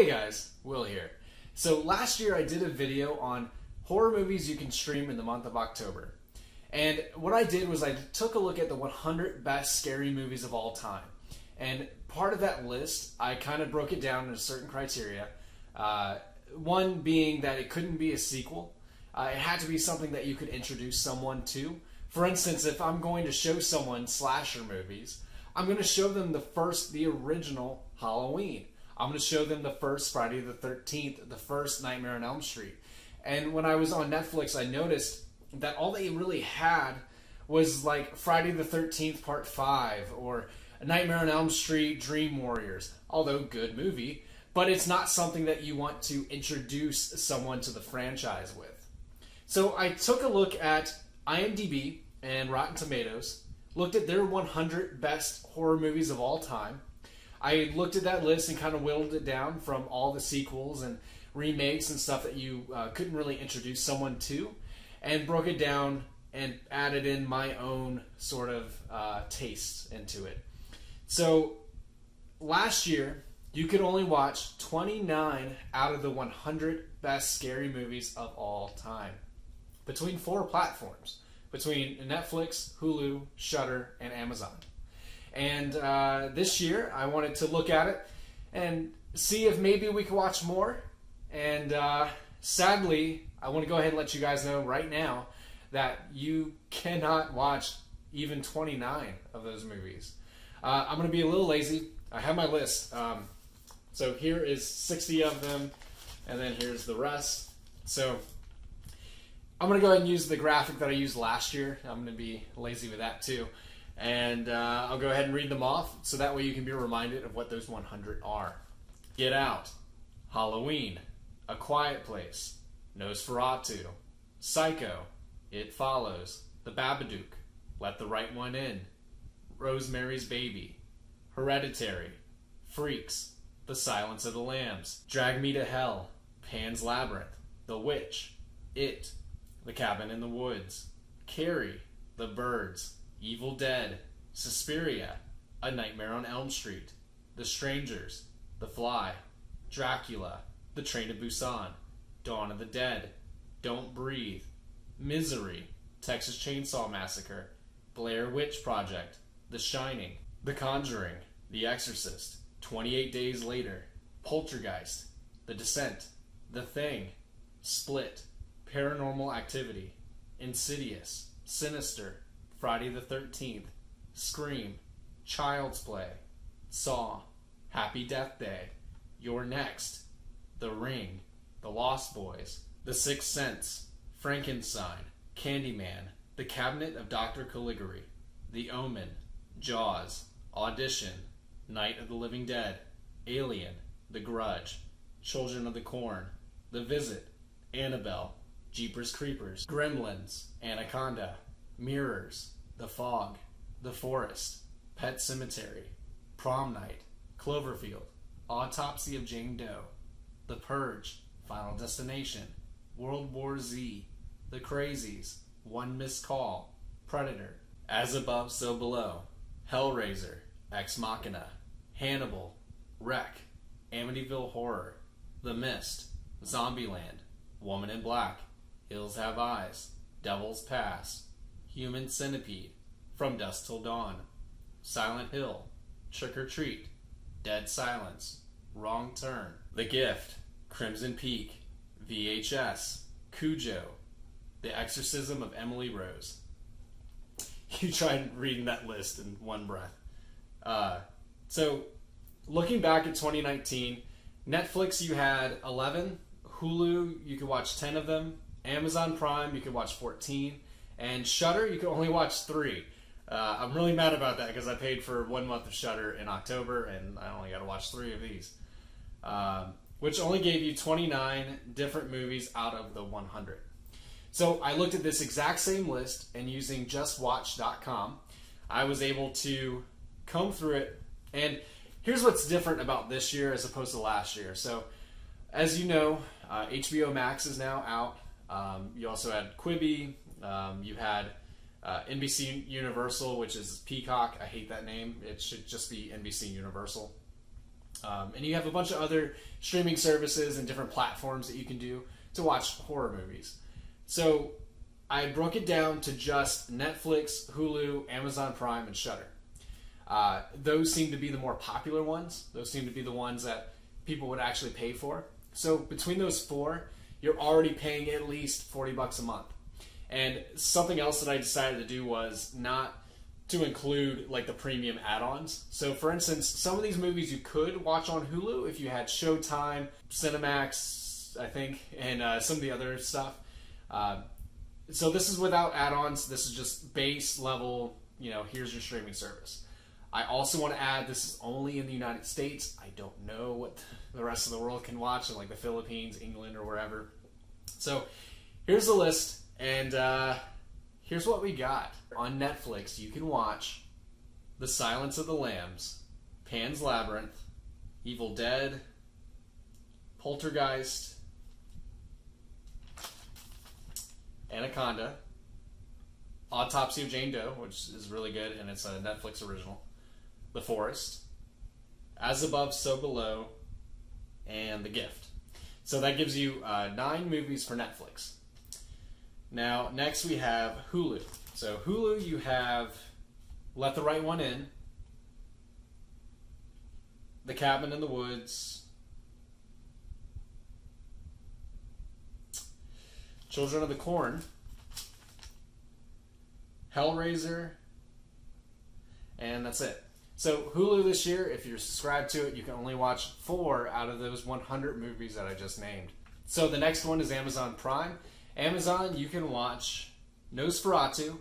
Hey guys, Will here. So last year I did a video on horror movies you can stream in the month of October. And what I did was I took a look at the 100 best scary movies of all time. And part of that list, I kind of broke it down into certain criteria. One being that it couldn't be a sequel. It had to be something that you could introduce someone to. For instance, if I'm going to show someone slasher movies, I'm going to show them the original Halloween. I'm going to show them the first Friday the 13th, the first Nightmare on Elm Street. And when I was on Netflix, I noticed that all they really had was like Friday the 13th Part 5 or Nightmare on Elm Street Dream Warriors. Although good movie, but it's not something that you want to introduce someone to the franchise with. So I took a look at IMDb and Rotten Tomatoes, looked at their 100 best horror movies of all time. I looked at that list and kind of whittled it down from all the sequels and remakes and stuff that you couldn't really introduce someone to, and broke it down and added in my own sort of taste into it. So last year, you could only watch 29 out of the 100 best scary movies of all time between 4 platforms, between Netflix, Hulu, Shudder, and Amazon. And this year, I wanted to look at it and see if maybe we could watch more. And sadly, I want to go ahead and let you guys know right now that you cannot watch even 29 of those movies. I'm going to be a little lazy. I have my list. So here is 60 of them, and then here's the rest. So I'm going to go ahead and use the graphic that I used last year. I'm going to be lazy with that too. And I'll go ahead and read them off, so that way you can be reminded of what those 100 are. Get Out, Halloween, A Quiet Place, Nosferatu, Psycho, It Follows, The Babadook, Let the Right One In, Rosemary's Baby, Hereditary, Freaks, The Silence of the Lambs, Drag Me to Hell, Pan's Labyrinth, The Witch, It, The Cabin in the Woods, Carrie, The Birds, Evil Dead, Suspiria, A Nightmare on Elm Street, The Strangers, The Fly, Dracula, The Train to Busan, Dawn of the Dead, Don't Breathe, Misery, Texas Chainsaw Massacre, Blair Witch Project, The Shining, The Conjuring, The Exorcist, 28 Days Later, Poltergeist, The Descent, The Thing, Split, Paranormal Activity, Insidious, Sinister, Friday the 13th, Scream, Child's Play, Saw, Happy Death Day, You're Next, The Ring, The Lost Boys, The Sixth Sense, Frankenstein, Candyman, The Cabinet of Dr. Caligari, The Omen, Jaws, Audition, Night of the Living Dead, Alien, The Grudge, Children of the Corn, The Visit, Annabelle, Jeepers Creepers, Gremlins, Anaconda, Mirrors, The Fog, The Forest, Pet Sematary, Prom Night, Cloverfield, Autopsy of Jane Doe, The Purge, Final Destination, World War Z, The Crazies, One Missed Call, Predator, As Above, So Below, Hellraiser, Ex Machina, Hannibal, Wreck, Amityville Horror, The Mist, Zombieland, Woman in Black, Hills Have Eyes, Devil's Pass, Human Centipede, From Dusk Till Dawn, Silent Hill, Trick or Treat, Dead Silence, Wrong Turn, The Gift, Crimson Peak, VHS, Cujo, The Exorcism of Emily Rose. You tried reading that list in one breath. So, looking back at 2019, Netflix you had 11, Hulu you could watch 10 of them, Amazon Prime you could watch 14, and Shudder you could only watch 3. I'm really mad about that because I paid for 1 month of Shudder in October and I only got to watch 3 of these. Which only gave you 29 different movies out of the 100. So I looked at this exact same list, and using justwatch.com, I was able to comb through it. And here's what's different about this year as opposed to last year. So as you know, HBO Max is now out. You also had Quibi. You had NBC Universal, which is Peacock. I hate that name. It should just be NBC Universal. And you have a bunch of other streaming services and different platforms that you can do to watch horror movies. So I broke it down to just Netflix, Hulu, Amazon Prime, and Shudder. Those seem to be the more popular ones. Those seem to be the ones that people would actually pay for. So between those four, you're already paying at least $40 a month. And something else that I decided to do was not to include like the premium add-ons. So for instance, some of these movies you could watch on Hulu if you had Showtime, Cinemax, I think, and some of the other stuff. So this is without add-ons. This is just base level, here's your streaming service. I also want to add, this is only in the United States. I don't know what the rest of the world can watch, in like the Philippines, England, or wherever. So here's the list, and here's what we got. On Netflix, you can watch The Silence of the Lambs, Pan's Labyrinth, Evil Dead, Poltergeist, Anaconda, Autopsy of Jane Doe, which is really good, and it's a Netflix original, The Forest, As Above, So Below, and The Gift. So that gives you 9 movies for Netflix. Now, next we have Hulu. So Hulu, you have Let the Right One In, The Cabin in the Woods, Children of the Corn, Hellraiser, and that's it. So Hulu this year, if you're subscribed to it, you can only watch 4 out of those 100 movies that I just named. So the next one is Amazon Prime. Amazon, you can watch Nosferatu,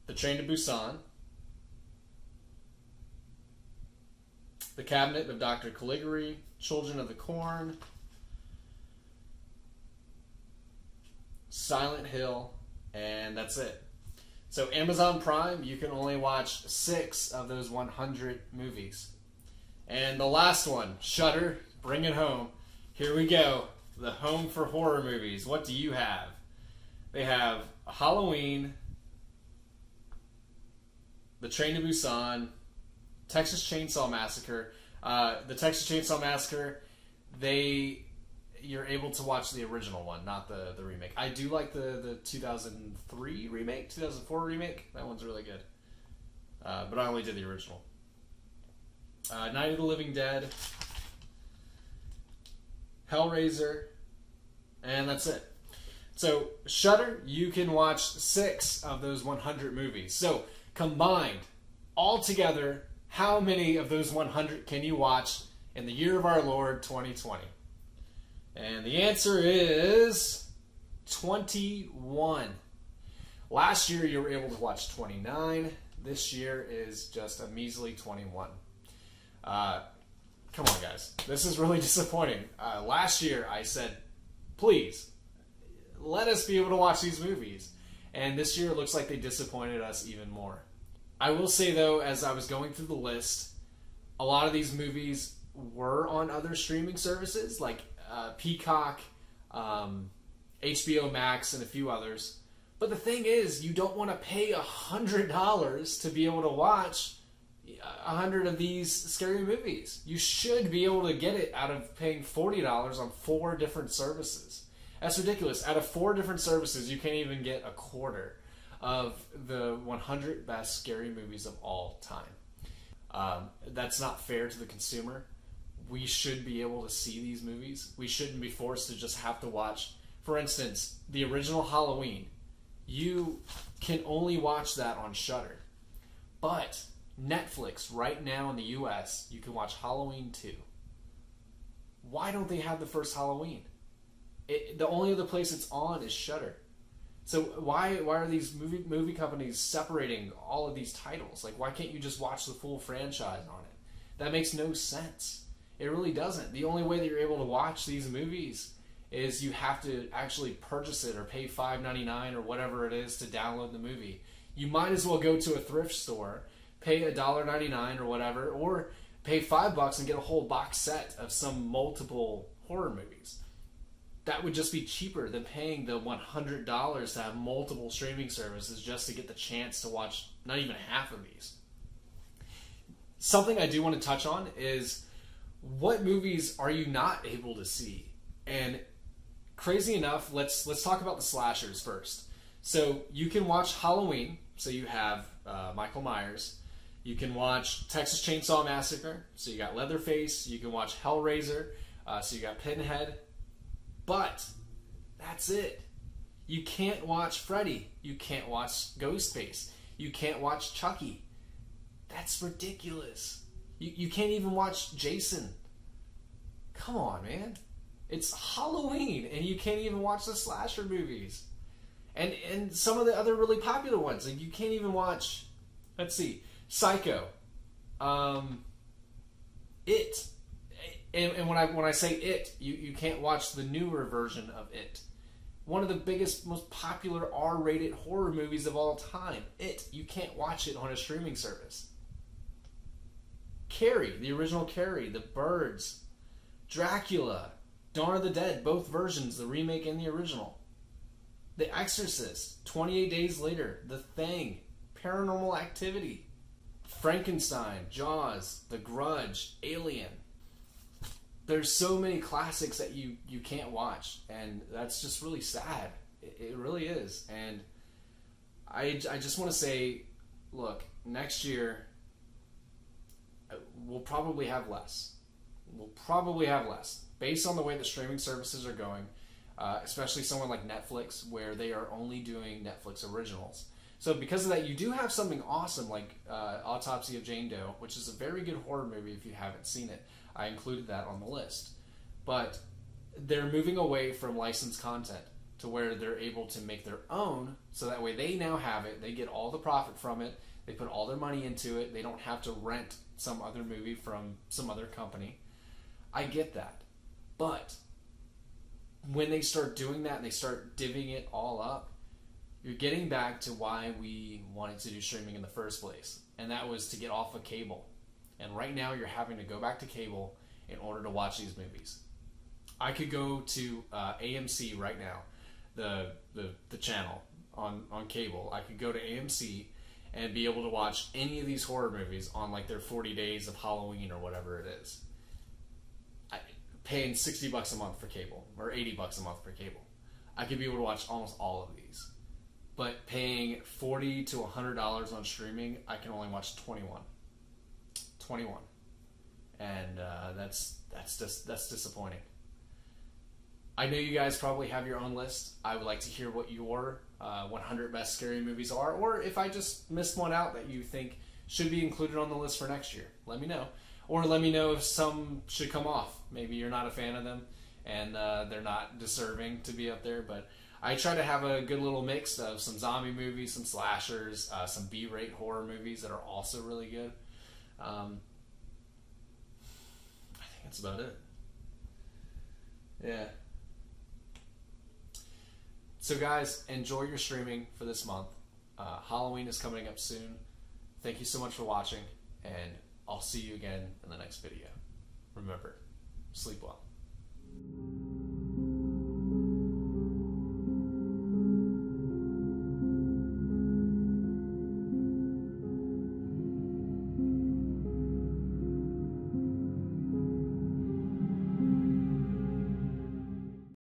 The Train to Busan, The Cabinet of Dr. Caligari, Children of the Corn, Silent Hill, and that's it. So Amazon Prime, you can only watch 6 of those 100 movies. And the last one, Shudder, bring it home. Here we go. The home for horror movies. What do you have? They have Halloween, The Train to Busan, Texas Chainsaw Massacre. The Texas Chainsaw Massacre, you're able to watch the original one, not the remake. I do like the 2003 remake, 2004 remake. That one's really good. But I only did the original. Night of the Living Dead, Hellraiser, and that's it. So Shudder, you can watch 6 of those 100 movies. So combined, all together, how many of those 100 can you watch in the year of our Lord 2020? And the answer is 21. Last year you were able to watch 29. This year is just a measly 21. Come on, guys. This is really disappointing. Last year I said, please, let us be able to watch these movies. And this year it looks like they disappointed us even more. I will say, though, as I was going through the list, a lot of these movies were on other streaming services, like Peacock, HBO Max, and a few others. But the thing is, you don't want to pay $100 to be able to watch 100 of these scary movies. You should be able to get it out of paying $40 on 4 different services. That's ridiculous. Out of 4 different services, you can't even get a quarter of the 100 best scary movies of all time. That's not fair to the consumer. We should be able to see these movies. We shouldn't be forced to just have to watch, for instance, the original Halloween. You can only watch that on Shudder. But Netflix, right now in the US, you can watch Halloween 2. Why don't they have the first Halloween? The only other place it's on is Shudder. So why are these movie companies separating all of these titles? Like, why can't you just watch the full franchise on it? That makes no sense. It really doesn't. The only way that you're able to watch these movies is you have to actually purchase it or pay $5.99 or whatever it is to download the movie. You might as well go to a thrift store, pay $1.99 or whatever, or pay $5 and get a whole box set of some multiple horror movies. That would just be cheaper than paying the $100 to have multiple streaming services just to get the chance to watch not even half of these. something I do want to touch on is what movies are you not able to see? And crazy enough, let's talk about the slashers first. So you can watch Halloween, so you have Michael Myers. You can watch Texas Chainsaw Massacre, so you got Leatherface. You can watch Hellraiser, so you got Pinhead. But that's it. You can't watch Freddy. You can't watch Ghostface. You can't watch Chucky. That's ridiculous. You can't even watch Jason. Come on, man. It's Halloween, and you can't even watch the slasher movies. And some of the other really popular ones. Like, you can't even watch, let's see, Psycho. It. And when I say It, you can't watch the newer version of It. One of the biggest, most popular R-rated horror movies of all time. It. You can't watch it on a streaming service. Carrie, the original Carrie, The Birds, Dracula, Dawn of the Dead, both versions, the remake and the original. The Exorcist, 28 Days Later, The Thing, Paranormal Activity, Frankenstein, Jaws, The Grudge, Alien. There's so many classics that you can't watch, and that's just really sad. It really is. And I just want to say, look, next year we'll probably have less. We'll probably have less. Based on the way the streaming services are going, especially someone like Netflix, where they are only doing Netflix originals. So because of that, you do have something awesome like Autopsy of Jane Doe, which is a very good horror movie if you haven't seen it. I included that on the list. But they're moving away from licensed content to where they're able to make their own, so that way they now have it, they get all the profit from it, they put all their money into it, they don't have to rent some other movie from some other company. I get that. But when they start doing that and they start divvying it all up, you're getting back to why we wanted to do streaming in the first place. And that was to get off of cable. And right now you're having to go back to cable in order to watch these movies. I could go to AMC right now, the channel on cable. I could go to AMC and be able to watch any of these horror movies on like their 40 days of Halloween or whatever it is. Paying $60 a month for cable, or $80 a month for cable. I could be able to watch almost all of these. But paying $40 to $100 on streaming, I can only watch 21. And that's disappointing. I know you guys probably have your own list. I would like to hear what your 100 best scary movies are, or if I just missed one out that you think should be included on the list for next year. Let me know. Or let me know if some should come off. Maybe you're not a fan of them and they're not deserving to be up there. But I try to have a good little mix of some zombie movies, some slashers, some B-rate horror movies that are also really good. I think that's about it. Yeah. So guys, enjoy your streaming for this month. Halloween is coming up soon. Thank you so much for watching, and I'll see you again in the next video. Remember, sleep well.